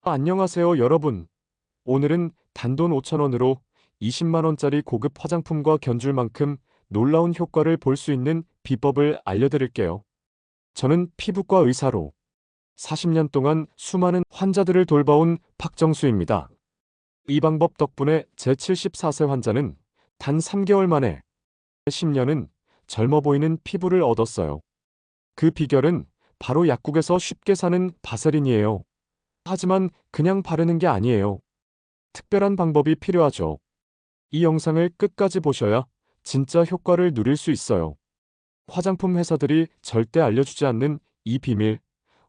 안녕하세요, 여러분. 오늘은 단돈 5,000원으로 20만 원짜리 고급 화장품과 견줄 만큼 놀라운 효과를 볼 수 있는 비법을 알려드릴게요. 저는 피부과 의사로 40년 동안 수많은 환자들을 돌봐온 박정수입니다. 이 방법 덕분에 제 74세 환자는 단 3개월 만에 10년은 젊어 보이는 피부를 얻었어요. 그 비결은 바로 약국에서 쉽게 사는 바세린이에요. 하지만 그냥 바르는 게 아니에요. 특별한 방법이 필요하죠. 이 영상을 끝까지 보셔야 진짜 효과를 누릴 수 있어요. 화장품 회사들이 절대 알려주지 않는 이 비밀,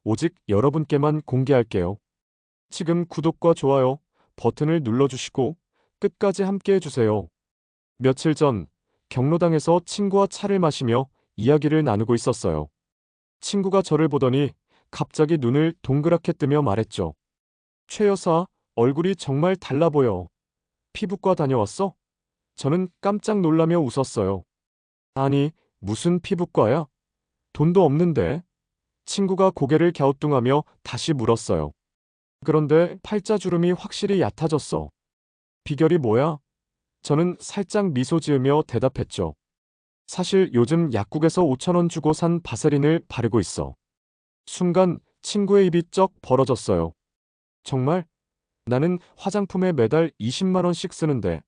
오직 여러분께만 공개할게요. 지금 구독과 좋아요 버튼을 눌러주시고 끝까지 함께 해주세요. 며칠 전 경로당에서 친구와 차를 마시며 이야기를 나누고 있었어요. 친구가 저를 보더니 갑자기 눈을 동그랗게 뜨며 말했죠. 최 여사, 얼굴이 정말 달라 보여. 피부과 다녀왔어? 저는 깜짝 놀라며 웃었어요. 아니, 무슨 피부과야? 돈도 없는데. 친구가 고개를 갸우뚱하며 다시 물었어요. 그런데 팔자주름이 확실히 얕아졌어. 비결이 뭐야? 저는 살짝 미소 지으며 대답했죠. 사실 요즘 약국에서 5,000원 주고 산 바세린을 바르고 있어. 순간 친구의 입이 쩍 벌어졌어요. 정말? 나는 화장품에 매달 20만 원씩 쓰는데.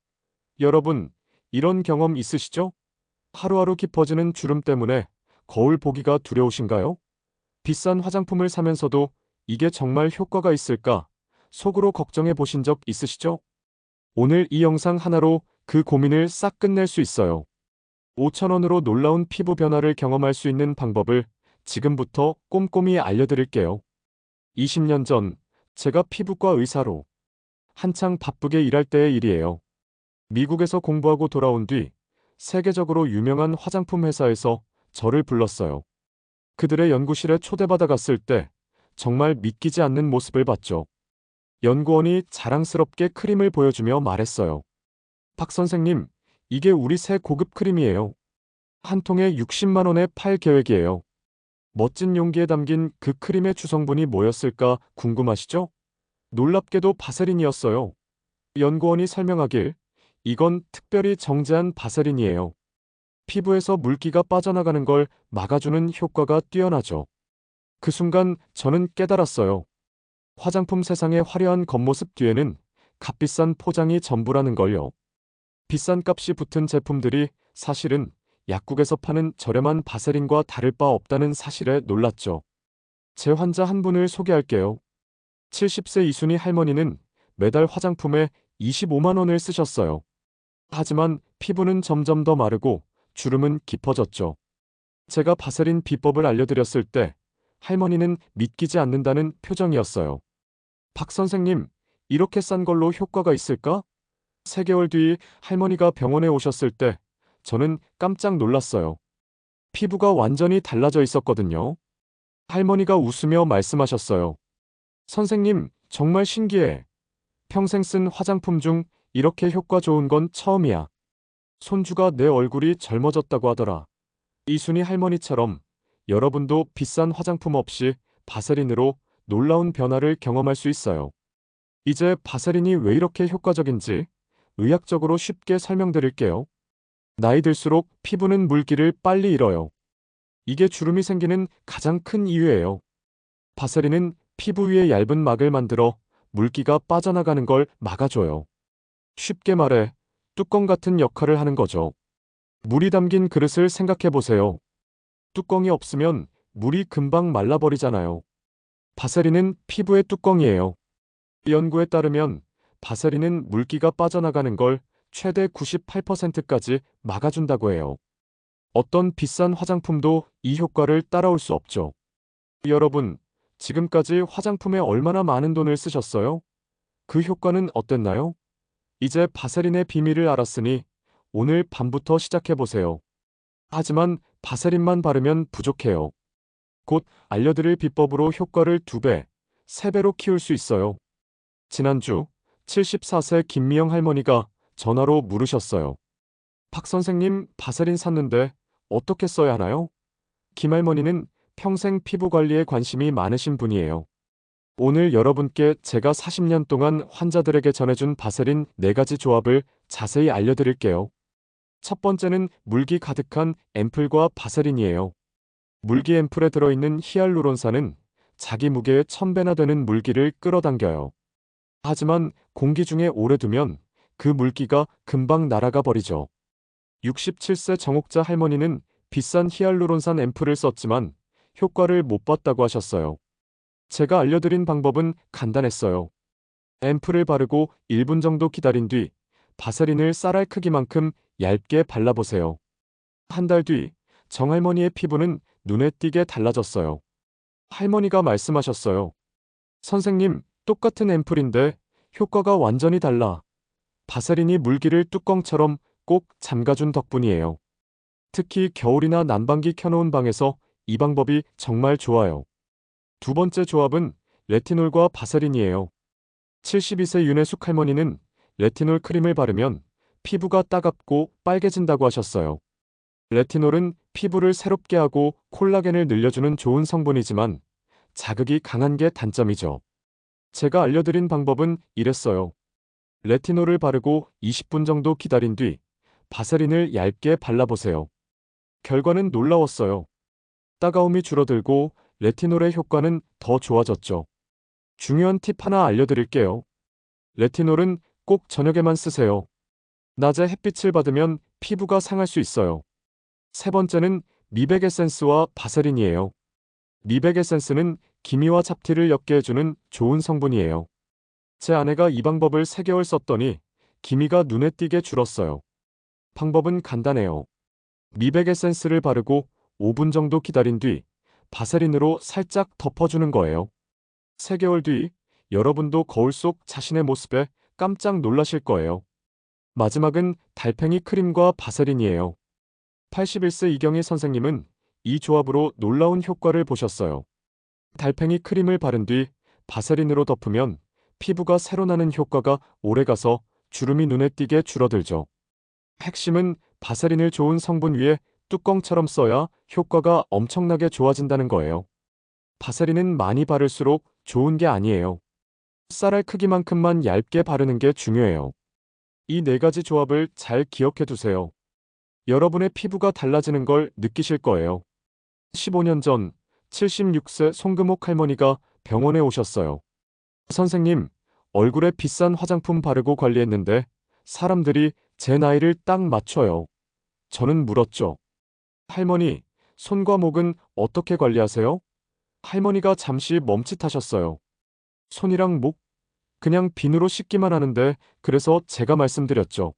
여러분, 이런 경험 있으시죠? 하루하루 깊어지는 주름 때문에 거울 보기가 두려우신가요? 비싼 화장품을 사면서도 이게 정말 효과가 있을까? 속으로 걱정해 보신 적 있으시죠? 오늘 이 영상 하나로 그 고민을 싹 끝낼 수 있어요. 5,000원으로 놀라운 피부 변화를 경험할 수 있는 방법을 지금부터 꼼꼼히 알려드릴게요. 20년 전, 제가 피부과 의사로 한창 바쁘게 일할 때의 일이에요. 미국에서 공부하고 돌아온 뒤 세계적으로 유명한 화장품 회사에서 저를 불렀어요. 그들의 연구실에 초대받아 갔을 때 정말 믿기지 않는 모습을 봤죠. 연구원이 자랑스럽게 크림을 보여주며 말했어요. 박 선생님, 이게 우리 새 고급 크림이에요. 한 통에 60만 원에 팔 계획이에요. 멋진 용기에 담긴 그 크림의 주성분이 뭐였을까 궁금하시죠? 놀랍게도 바세린이었어요. 연구원이 설명하길, 이건 특별히 정제한 바세린이에요. 피부에서 물기가 빠져나가는 걸 막아주는 효과가 뛰어나죠. 그 순간 저는 깨달았어요. 화장품 세상의 화려한 겉모습 뒤에는 값비싼 포장이 전부라는 걸요. 비싼 값이 붙은 제품들이 사실은 약국에서 파는 저렴한 바세린과 다를 바 없다는 사실에 놀랐죠. 제 환자 한 분을 소개할게요. 70세 이순희 할머니는 매달 화장품에 25만 원을 쓰셨어요. 하지만 피부는 점점 더 마르고 주름은 깊어졌죠. 제가 바세린 비법을 알려드렸을 때 할머니는 믿기지 않는다는 표정이었어요. 박 선생님, 이렇게 싼 걸로 효과가 있을까? 3개월 뒤 할머니가 병원에 오셨을 때 저는 깜짝 놀랐어요. 피부가 완전히 달라져 있었거든요. 할머니가 웃으며 말씀하셨어요. 선생님, 정말 신기해. 평생 쓴 화장품 중 이렇게 효과 좋은 건 처음이야. 손주가 내 얼굴이 젊어졌다고 하더라. 이순희 할머니처럼 여러분도 비싼 화장품 없이 바세린으로 놀라운 변화를 경험할 수 있어요. 이제 바세린이 왜 이렇게 효과적인지 의학적으로 쉽게 설명드릴게요. 나이 들수록 피부는 물기를 빨리 잃어요. 이게 주름이 생기는 가장 큰 이유예요. 바세린은 피부 위에 얇은 막을 만들어 물기가 빠져나가는 걸 막아줘요. 쉽게 말해 뚜껑 같은 역할을 하는 거죠. 물이 담긴 그릇을 생각해 보세요. 뚜껑이 없으면 물이 금방 말라버리잖아요. 바세린은 피부의 뚜껑이에요. 연구에 따르면 바세린은 물기가 빠져나가는 걸 최대 98%까지 막아준다고 해요. 어떤 비싼 화장품도 이 효과를 따라올 수 없죠. 여러분, 지금까지 화장품에 얼마나 많은 돈을 쓰셨어요? 그 효과는 어땠나요? 이제 바세린의 비밀을 알았으니 오늘 밤부터 시작해보세요. 하지만 바세린만 바르면 부족해요. 곧 알려드릴 비법으로 효과를 2배, 3배로 키울 수 있어요. 지난주 74세 김미영 할머니가 전화로 물으셨어요. 박 선생님, 바세린 샀는데 어떻게 써야 하나요? 김 할머니는 평생 피부 관리에 관심이 많으신 분이에요. 오늘 여러분께 제가 40년 동안 환자들에게 전해준 바세린 4가지 조합을 자세히 알려드릴게요. 첫 번째는 물기 가득한 앰플과 바세린이에요. 물기 앰플에 들어있는 히알루론산은 자기 무게의 1000배나 되는 물기를 끌어당겨요. 하지만 공기 중에 오래 두면 그 물기가 금방 날아가 버리죠. 67세 정옥자 할머니는 비싼 히알루론산 앰플을 썼지만 효과를 못 봤다고 하셨어요. 제가 알려드린 방법은 간단했어요. 앰플을 바르고 1분 정도 기다린 뒤 바세린을 쌀알 크기만큼 얇게 발라보세요. 한 달 뒤 정할머니의 피부는 눈에 띄게 달라졌어요. 할머니가 말씀하셨어요. 선생님, 똑같은 앰플인데 효과가 완전히 달라. 바세린이 물기를 뚜껑처럼 꼭 잠가준 덕분이에요. 특히 겨울이나 난방기 켜놓은 방에서 이 방법이 정말 좋아요. 두 번째 조합은 레티놀과 바세린이에요. 72세 윤혜숙 할머니는 레티놀 크림을 바르면 피부가 따갑고 빨개진다고 하셨어요. 레티놀은 피부를 새롭게 하고 콜라겐을 늘려주는 좋은 성분이지만 자극이 강한 게 단점이죠. 제가 알려드린 방법은 이랬어요. 레티놀을 바르고 20분 정도 기다린 뒤 바세린을 얇게 발라보세요. 결과는 놀라웠어요. 따가움이 줄어들고 레티놀의 효과는 더 좋아졌죠. 중요한 팁 하나 알려드릴게요. 레티놀은 꼭 저녁에만 쓰세요. 낮에 햇빛을 받으면 피부가 상할 수 있어요. 세 번째는 미백 에센스와 바세린이에요. 미백 에센스는 기미와 잡티를 옅게 해주는 좋은 성분이에요. 제 아내가 이 방법을 3개월 썼더니 기미가 눈에 띄게 줄었어요. 방법은 간단해요. 미백 에센스를 바르고 5분 정도 기다린 뒤 바세린으로 살짝 덮어주는 거예요. 3개월 뒤 여러분도 거울 속 자신의 모습에 깜짝 놀라실 거예요. 마지막은 달팽이 크림과 바세린이에요. 81세 이경희 선생님은 이 조합으로 놀라운 효과를 보셨어요. 달팽이 크림을 바른 뒤 바세린으로 덮으면 피부가 새로 나는 효과가 오래가서 주름이 눈에 띄게 줄어들죠. 핵심은 바세린을 좋은 성분 위에 뚜껑처럼 써야 효과가 엄청나게 좋아진다는 거예요. 바세린은 많이 바를수록 좋은 게 아니에요. 쌀알 크기만큼만 얇게 바르는 게 중요해요. 이 4가지 조합을 잘 기억해 두세요. 여러분의 피부가 달라지는 걸 느끼실 거예요. 15년 전 76세 송금옥 할머니가 병원에 오셨어요. 선생님, 얼굴에 비싼 화장품 바르고 관리했는데 사람들이 제 나이를 딱 맞춰요. 저는 물었죠. 할머니, 손과 목은 어떻게 관리하세요? 할머니가 잠시 멈칫하셨어요. 손이랑 목? 그냥 비누로 씻기만 하는데 그래서 제가 말씀드렸죠.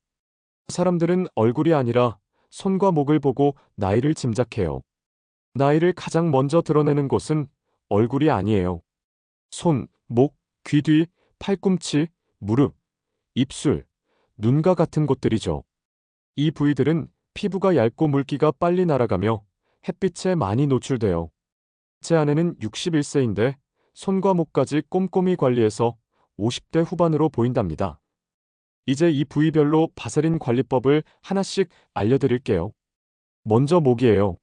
사람들은 얼굴이 아니라 손과 목을 보고 나이를 짐작해요. 나이를 가장 먼저 드러내는 곳은 얼굴이 아니에요. 손, 목, 귀 뒤, 팔꿈치, 무릎, 입술, 눈과 같은 곳들이죠. 이 부위들은 피부가 얇고 물기가 빨리 날아가며 햇빛에 많이 노출돼요. 제 아내는 61세인데 손과 목까지 꼼꼼히 관리해서 50대 후반으로 보인답니다. 이제 이 부위별로 바세린 관리법을 하나씩 알려드릴게요. 먼저 목이에요.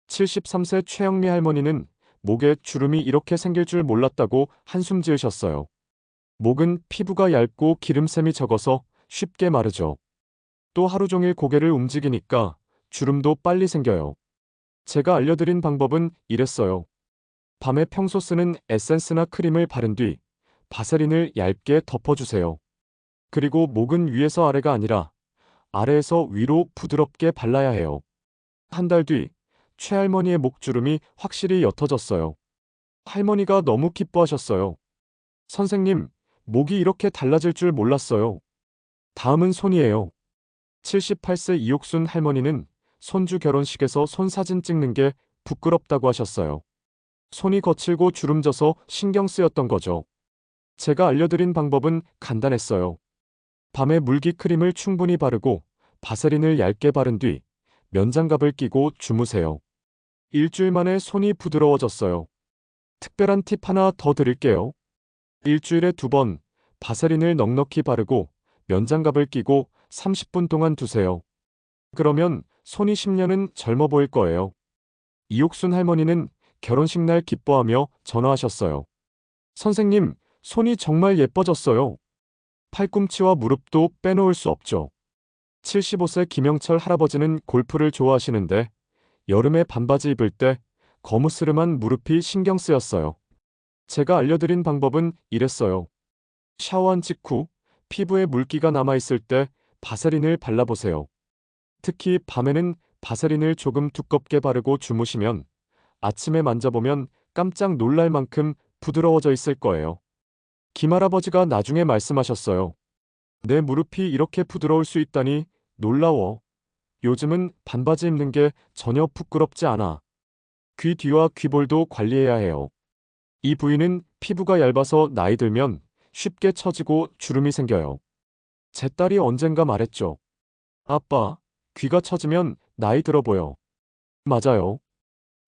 73세 최영미 할머니는 목에 주름이 이렇게 생길 줄 몰랐다고 한숨 지으셨어요. 목은 피부가 얇고 기름샘이 적어서 쉽게 마르죠. 또 하루 종일 고개를 움직이니까 주름도 빨리 생겨요. 제가 알려드린 방법은 이랬어요. 밤에 평소 쓰는 에센스나 크림을 바른 뒤 바세린을 얇게 덮어주세요. 그리고 목은 위에서 아래가 아니라 아래에서 위로 부드럽게 발라야 해요. 한 달 뒤 최할머니의 목주름이 확실히 옅어졌어요. 할머니가 너무 기뻐하셨어요. 선생님, 목이 이렇게 달라질 줄 몰랐어요. 다음은 손이에요. 78세 이옥순 할머니는 손주 결혼식에서 손 사진 찍는 게 부끄럽다고 하셨어요. 손이 거칠고 주름져서 신경 쓰였던 거죠. 제가 알려드린 방법은 간단했어요. 밤에 물기 크림을 충분히 바르고 바세린을 얇게 바른 뒤 면장갑을 끼고 주무세요. 일주일 만에 손이 부드러워졌어요. 특별한 팁 하나 더 드릴게요. 일주일에 2번 바세린을 넉넉히 바르고 면장갑을 끼고 30분 동안 두세요. 그러면 손이 10년은 젊어 보일 거예요. 이옥순 할머니는 결혼식 날 기뻐하며 전화하셨어요. 선생님, 손이 정말 예뻐졌어요. 팔꿈치와 무릎도 빼놓을 수 없죠. 75세 김영철 할아버지는 골프를 좋아하시는데 여름에 반바지 입을 때 거무스름한 무릎이 신경 쓰였어요. 제가 알려드린 방법은 이랬어요. 샤워한 직후 피부에 물기가 남아있을 때 바세린을 발라보세요. 특히 밤에는 바세린을 조금 두껍게 바르고 주무시면 아침에 만져보면 깜짝 놀랄 만큼 부드러워져 있을 거예요. 김할아버지가 나중에 말씀하셨어요. 내 무릎이 이렇게 부드러울 수 있다니 놀라워. 요즘은 반바지 입는 게 전혀 부끄럽지 않아. 귀 뒤와 귀볼도 관리해야 해요. 이 부위는 피부가 얇아서 나이 들면 쉽게 처지고 주름이 생겨요. 제 딸이 언젠가 말했죠. 아빠, 귀가 처지면 나이 들어 보여. 맞아요.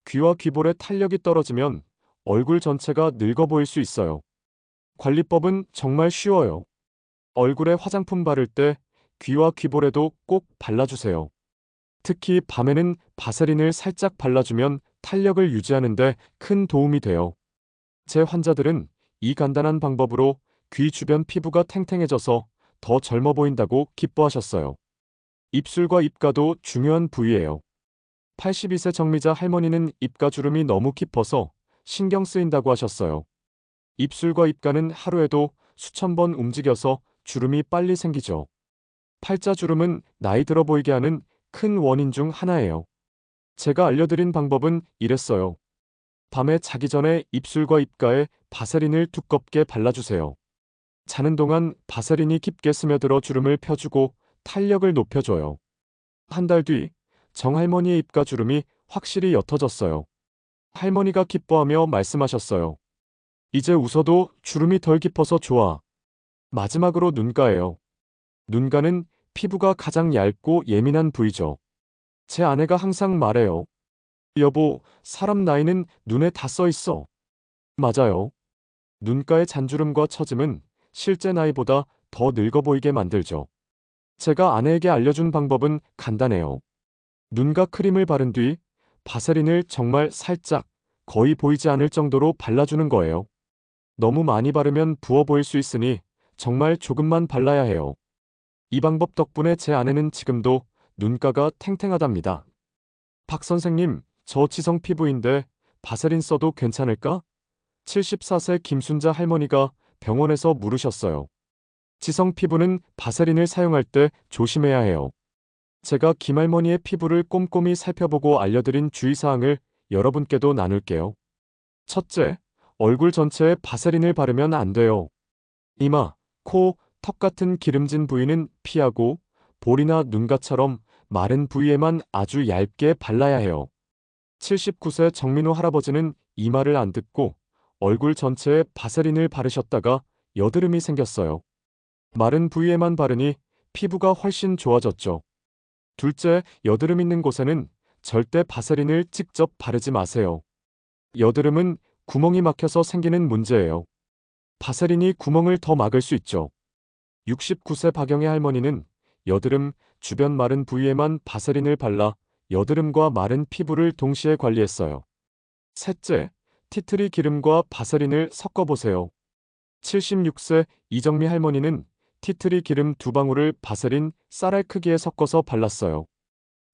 귀와 귀볼의 탄력이 떨어지면 얼굴 전체가 늙어 보일 수 있어요. 관리법은 정말 쉬워요. 얼굴에 화장품 바를 때 귀와 귀볼에도 꼭 발라주세요. 특히 밤에는 바세린을 살짝 발라주면 탄력을 유지하는데 큰 도움이 돼요. 제 환자들은 이 간단한 방법으로 귀 주변 피부가 탱탱해져서 더 젊어 보인다고 기뻐하셨어요. 입술과 입가도 중요한 부위예요. 82세 정미자 할머니는 입가 주름이 너무 깊어서 신경 쓰인다고 하셨어요. 입술과 입가는 하루에도 수천 번 움직여서 주름이 빨리 생기죠. 팔자주름은 나이 들어 보이게 하는 큰 원인 중 하나예요. 제가 알려드린 방법은 이랬어요. 밤에 자기 전에 입술과 입가에 바세린을 두껍게 발라주세요. 자는 동안 바세린이 깊게 스며들어 주름을 펴주고 탄력을 높여줘요. 한 달 뒤 정할머니의 입가 주름이 확실히 옅어졌어요. 할머니가 기뻐하며 말씀하셨어요. 이제 웃어도 주름이 덜 깊어서 좋아. 마지막으로 눈가예요. 눈가는 피부가 가장 얇고 예민한 부위죠. 제 아내가 항상 말해요. 여보, 사람 나이는 눈에 다 써 있어. 맞아요. 눈가의 잔주름과 처짐은 실제 나이보다 더 늙어 보이게 만들죠. 제가 아내에게 알려준 방법은 간단해요. 눈가 크림을 바른 뒤 바세린을 정말 살짝, 거의 보이지 않을 정도로 발라주는 거예요. 너무 많이 바르면 부어 보일 수 있으니 정말 조금만 발라야 해요. 이 방법 덕분에 제 아내는 지금도 눈가가 탱탱하답니다. 박 선생님, 저 지성 피부인데 바세린 써도 괜찮을까? 74세 김순자 할머니가 병원에서 물으셨어요. 지성 피부는 바세린을 사용할 때 조심해야 해요. 제가 김할머니의 피부를 꼼꼼히 살펴보고 알려드린 주의사항을 여러분께도 나눌게요. 첫째, 얼굴 전체에 바세린을 바르면 안 돼요. 이마, 코, 턱 같은 기름진 부위는 피하고 볼이나 눈가처럼 마른 부위에만 아주 얇게 발라야 해요. 79세 정민호 할아버지는 이마를 안 뜯고 얼굴 전체에 바세린을 바르셨다가 여드름이 생겼어요. 마른 부위에만 바르니 피부가 훨씬 좋아졌죠. 둘째, 여드름 있는 곳에는 절대 바세린을 직접 바르지 마세요. 여드름은 구멍이 막혀서 생기는 문제예요. 바세린이 구멍을 더 막을 수 있죠. 69세 박영애 할머니는 여드름 주변 마른 부위에만 바세린을 발라 여드름과 마른 피부를 동시에 관리했어요. 셋째, 티트리 기름과 바세린을 섞어보세요. 76세 이정미 할머니는 티트리 기름 2방울을 바세린 쌀알 크기에 섞어서 발랐어요.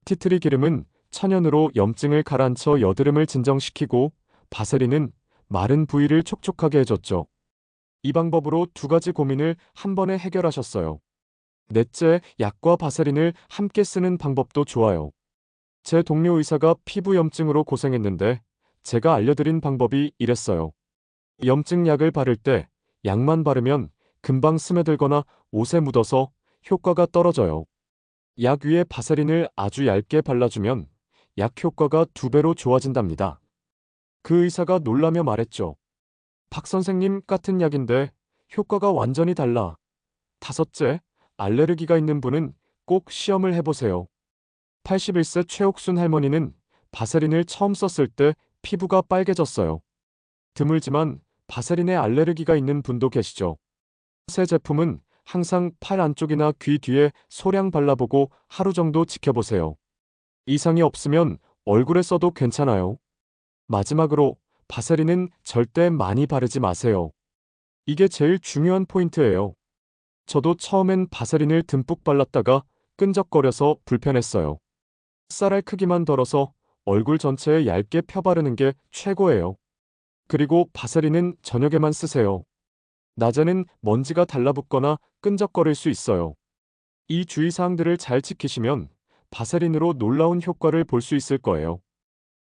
티트리 기름은 천연으로 염증을 가라앉혀 여드름을 진정시키고 바세린은 마른 부위를 촉촉하게 해줬죠. 이 방법으로 두 가지 고민을 한 번에 해결하셨어요. 넷째, 약과 바세린을 함께 쓰는 방법도 좋아요. 제 동료 의사가 피부 염증으로 고생했는데 제가 알려드린 방법이 이랬어요. 염증 약을 바를 때 약만 바르면 금방 스며들거나 옷에 묻어서 효과가 떨어져요. 약 위에 바세린을 아주 얇게 발라주면 약 효과가 2배로 좋아진답니다. 그 의사가 놀라며 말했죠. 박 선생님, 같은 약인데 효과가 완전히 달라. 다섯째, 알레르기가 있는 분은 꼭 시험을 해보세요. 81세 최옥순 할머니는 바세린을 처음 썼을 때 피부가 빨개졌어요. 드물지만 바세린에 알레르기가 있는 분도 계시죠. 새 제품은 항상 팔 안쪽이나 귀 뒤에 소량 발라보고 하루 정도 지켜보세요. 이상이 없으면 얼굴에 써도 괜찮아요. 마지막으로 바세린은 절대 많이 바르지 마세요. 이게 제일 중요한 포인트예요. 저도 처음엔 바세린을 듬뿍 발랐다가 끈적거려서 불편했어요. 쌀알 크기만 덜어서 얼굴 전체에 얇게 펴바르는 게 최고예요. 그리고 바세린은 저녁에만 쓰세요. 낮에는 먼지가 달라붙거나 끈적거릴 수 있어요. 이 주의사항들을 잘 지키시면 바세린으로 놀라운 효과를 볼 수 있을 거예요.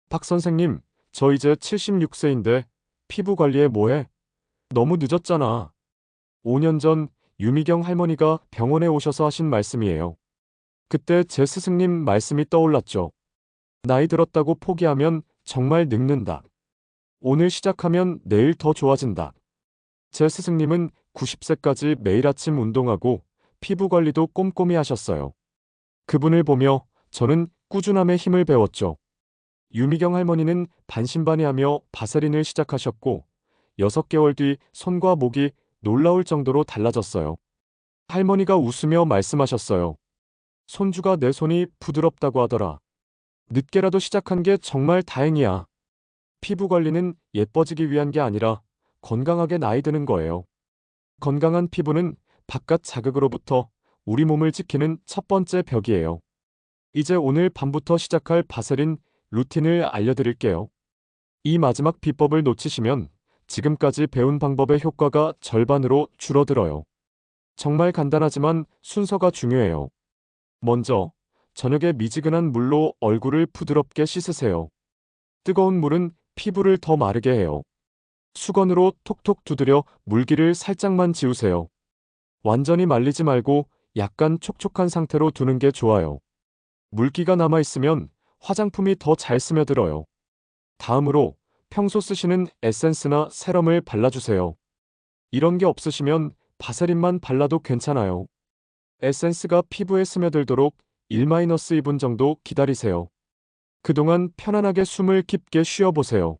박 선생님, 저 이제 76세인데 피부 관리에 뭐해? 너무 늦었잖아. 5년 전 유미경 할머니가 병원에 오셔서 하신 말씀이에요. 그때 제 스승님 말씀이 떠올랐죠. 나이 들었다고 포기하면 정말 늙는다. 오늘 시작하면 내일 더 좋아진다. 제 스승님은 90세까지 매일 아침 운동하고 피부 관리도 꼼꼼히 하셨어요. 그분을 보며 저는 꾸준함의 힘을 배웠죠. 유미경 할머니는 반신반의하며 바세린을 시작하셨고 6개월 뒤 손과 목이 놀라울 정도로 달라졌어요. 할머니가 웃으며 말씀하셨어요. 손주가 내 손이 부드럽다고 하더라. 늦게라도 시작한 게 정말 다행이야. 피부 관리는 예뻐지기 위한 게 아니라 건강하게 나이 드는 거예요. 건강한 피부는 바깥 자극으로부터 우리 몸을 지키는 첫 번째 벽이에요. 이제 오늘 밤부터 시작할 바세린 루틴을 알려드릴게요. 이 마지막 비법을 놓치시면 지금까지 배운 방법의 효과가 절반으로 줄어들어요. 정말 간단하지만 순서가 중요해요. 먼저, 저녁에 미지근한 물로 얼굴을 부드럽게 씻으세요. 뜨거운 물은 피부를 더 마르게 해요. 수건으로 톡톡 두드려 물기를 살짝만 지우세요. 완전히 말리지 말고 약간 촉촉한 상태로 두는 게 좋아요. 물기가 남아있으면 화장품이 더 잘 스며들어요. 다음으로 평소 쓰시는 에센스나 세럼을 발라주세요. 이런 게 없으시면 바세린만 발라도 괜찮아요. 에센스가 피부에 스며들도록 1-2분 정도 기다리세요. 그동안 편안하게 숨을 깊게 쉬어보세요.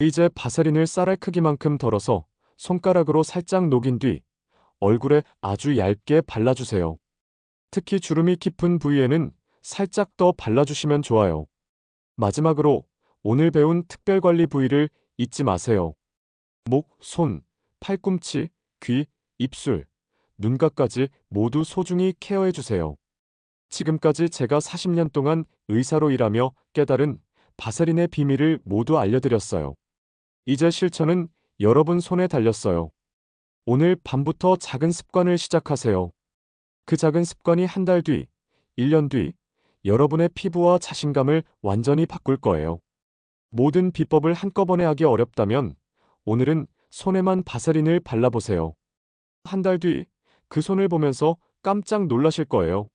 이제 바세린을 쌀알 크기만큼 덜어서 손가락으로 살짝 녹인 뒤 얼굴에 아주 얇게 발라주세요. 특히 주름이 깊은 부위에는 살짝 더 발라주시면 좋아요. 마지막으로 오늘 배운 특별관리 부위를 잊지 마세요. 목, 손, 팔꿈치, 귀, 입술, 눈가까지 모두 소중히 케어해주세요. 지금까지 제가 40년 동안 의사로 일하며 깨달은 바세린의 비밀을 모두 알려드렸어요. 이제 실천은 여러분 손에 달렸어요. 오늘 밤부터 작은 습관을 시작하세요. 그 작은 습관이 한 달 뒤, 1년 뒤, 여러분의 피부와 자신감을 완전히 바꿀 거예요. 모든 비법을 한꺼번에 하기 어렵다면 오늘은 손에만 바세린을 발라보세요. 한 달 뒤, 그 손을 보면서 깜짝 놀라실 거예요.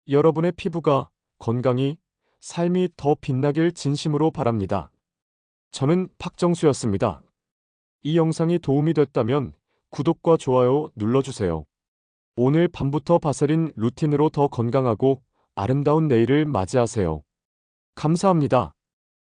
여러분의 피부가 건강히, 삶이 더 빛나길 진심으로 바랍니다. 저는 박정수였습니다. 이 영상이 도움이 됐다면 구독과 좋아요 눌러주세요. 오늘 밤부터 바세린 루틴으로 더 건강하고 아름다운 내일을 맞이하세요. 감사합니다.